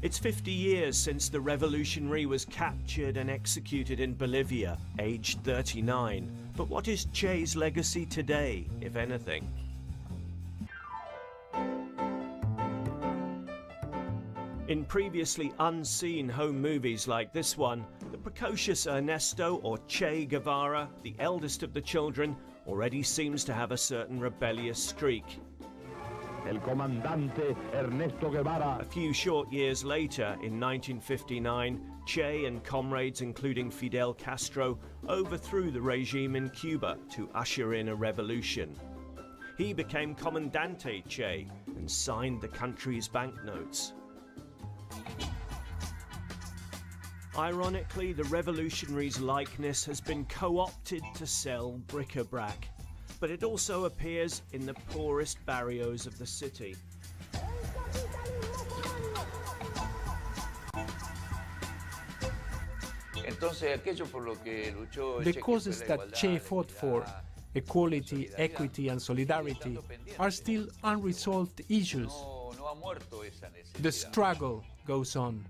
It's 50 years since the revolutionary was captured and executed in Bolivia, aged 39. But what is Che's legacy today, if anything? In previously unseen home movies like this one, the precocious Ernesto, or Che Guevara, the eldest of the children, already seems to have a certain rebellious streak. El comandante Ernesto Guevara. A few short years later, in 1959, Che and comrades including Fidel Castro overthrew the regime in Cuba to usher in a revolution. He became Comandante Che and signed the country's banknotes. Ironically, the revolutionary's likeness has been co-opted to sell bric-a-brac, but it also appears in the poorest barrios of the city. The causes that Che fought for, equality, equity and solidarity, are still unresolved issues. The struggle goes on.